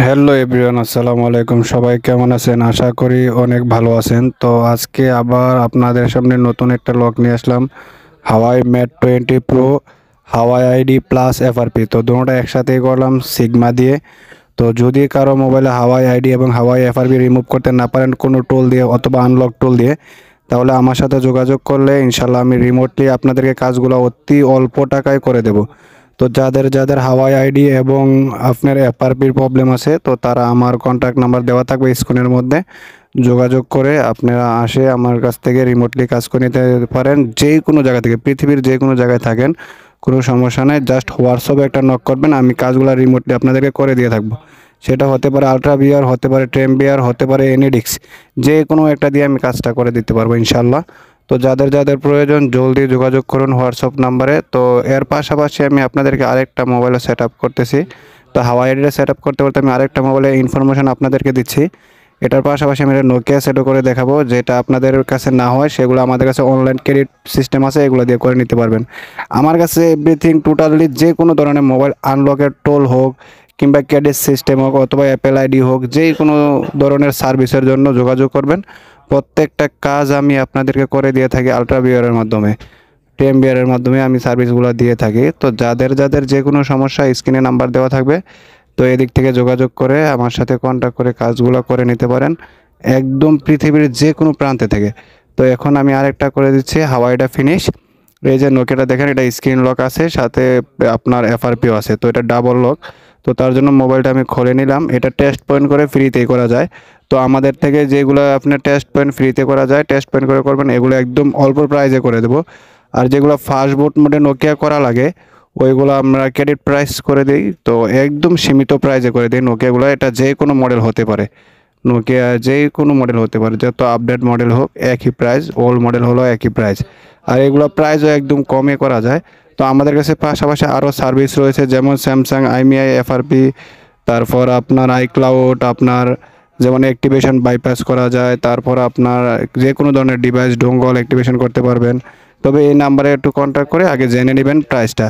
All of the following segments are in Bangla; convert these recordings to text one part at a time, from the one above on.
হ্যালো এভরিওয়ান, আসসালামু আলাইকুম। সবাই কেমন আছেন? আশা করি অনেক ভালো আছেন। তো আজকে আবার আপনাদের সামনে নতুন একটা লক নিয়ে আসলাম, হাওয়াই ম্যাট 20 প্রো, হাওয়াই আইডি প্লাস এফআরপি। তো দুটোটা একসাথেই করলাম সিগমা দিয়ে। তো যদি কারো মোবাইলে হাওয়াই আইডি এবং হাওয়াই এফআরপি রিমুভ করতে না পারেন কোনো টুল দিয়ে অথবা আনলক টুল দিয়ে, তাহলে আমার সাথে যোগাযোগ করলে ইনশাল্লাহ আমি রিমোটলি আপনাদেরকে কাজগুলো অতি অল্প টাকায় করে দেব। তো যাদের যাদের হাওয়াই আইডি এবং আপনার এফআরপির প্রবলেম আছে, তো তারা আমার কন্ট্যাক্ট নাম্বার দেওয়া থাকবে স্ক্রিনের মধ্যে, যোগাযোগ করে আপনারা আসে আমার কাছ থেকে রিমোটলি কাজ করে নিতে পারেন। যে কোনো জায়গা থেকে, পৃথিবীর যে কোনো জায়গায় থাকেন, কোনো সমস্যা নেই। জাস্ট হোয়াটসঅ্যাপে একটা নক করবেন, আমি কাজগুলো রিমোটলি আপনাদেরকে করে দিয়ে থাকবো। সেটা হতে পারে আলট্রা বিয়ার, হতে পারে টেম বিয়ার, হতে পারে এনিডিক্স, যে কোনো একটা দিয়ে আমি কাজটা করে দিতে পারবো ইনশাল্লাহ। তো যাদের যাদের প্রয়োজন জলদি যোগাযোগ করুন হোয়াটসঅ্যাপ নাম্বারে। তো এর পাশাপাশি আমি আপনাদেরকে আরেকটা মোবাইলে সেট আপ করতেছি। তো হাওয়াই আইডিটা সেট আপ করতে করতে আমি আরেকটা মোবাইলে ইনফরমেশন আপনাদেরকে দিচ্ছি। এটার পাশাপাশি আমি একটা নোকিয়া সেটও করে দেখাবো, যেটা আপনাদের কাছে না হয় সেগুলো আমাদের কাছে অনলাইন ক্রেডিট সিস্টেম আছে, এগুলো দিয়ে করে নিতে পারবেন। আমার কাছে এভরিথিং টোটালি যে কোনো ধরনের মোবাইল আনলকের টোল হোক কিংবা ক্রেডিট সিস্টেম হোক অথবা অ্যাপেল আইডি হোক, যে কোনো ধরনের সার্ভিসের জন্য যোগাযোগ করবেন। প্রত্যেকটা কাজ আমি আপনাদেরকে করে দিয়ে থাকি আলট্রা বিয়ারের মাধ্যমে, টেম বিয়ারের মাধ্যমে আমি সার্ভিসগুলো দিয়ে থাকি। তো যাদের যাদের যে কোনো সমস্যা স্ক্রিনে নাম্বার দেওয়া থাকবে, তো এদিক থেকে যোগাযোগ করে আমার সাথে কন্ট্যাক্ট করে কাজগুলো করে নিতে পারেন একদম পৃথিবীর যে কোনো প্রান্তে থেকে। তো এখন আমি আরেকটা করে দিচ্ছি হাওয়াইটা ফিনিশ। এই যে নোকিয়াটা দেখেন, এটা স্ক্রিন লক আছে, সাথে আপনার এফআরপিও আছে, তো এটা ডাবল লক। তো তার জন্য মোবাইলটা আমি খুলে নিলাম। এটা টেস্ট পয়েন্ট করে ফ্রিতেই করা যায়। তো আমাদের থেকে যেগুলো আপনার টেস্ট পয়েন্ট ফ্রিতে করা যায়, টেস্ট পয়েন্ট করে করবেন, এগুলো একদম অল্প প্রাইসে করে দেবো। আর যেগুলো ফাস্ট বুট মোডে নোকিয়া করা লাগে, ওইগুলো আমরা ক্রেডিট প্রাইস করে দিই। তো একদম সীমিত প্রাইসে করে দিই নোকিয়াগুলো। এটা যে কোনো মডেল হতে পারে, নোকিয়া যে কোনো মডেল হতে পারে, যত আপডেট মডেল হোক একই প্রাইস, ওল্ড মডেল হলো একই প্রাইস। আর এগুলো প্রাইসও একদম কমে করা যায়। তো আমাদের কাছে পাশাপাশি আরও সার্ভিস রয়েছে, যেমন স্যামসাং আইএমইআই এফআরপি, তারপর আপনার আইক্লাউড, আপনার যেমন অ্যাক্টিভেশন বাইপাস করা যায়, তারপর আপনার যে কোনো ধরনের ডিভাইস ডোঙ্গল অ্যাক্টিভেশন করতে পারবেন। তবে এই নাম্বারে একটু কন্ট্যাক্ট করে আগে জেনে নেবেন প্রাইসটা।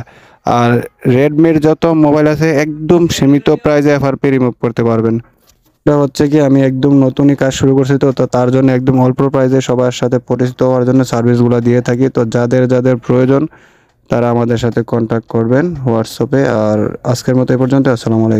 আর রেডমির যত মোবাইল আছে একদম সীমিত প্রাইসে এফআরপি রিমুভ করতে পারবেন। এটা হচ্ছে কি, আমি একদম নতুনই কাজ শুরু করছি, তো তার জন্য একদম অল্প প্রাইসে সবার সাথে পরিচিত হওয়ার জন্য সার্ভিসগুলো দিয়ে থাকি। তো যাদের যাদের প্রয়োজন তারা আমাদের সাথে কন্ট্যাক্ট করবেন হোয়াটসঅ্যাপে। আর আজকের মতো এই পর্যন্ত, আসসালামু আলাইকুম।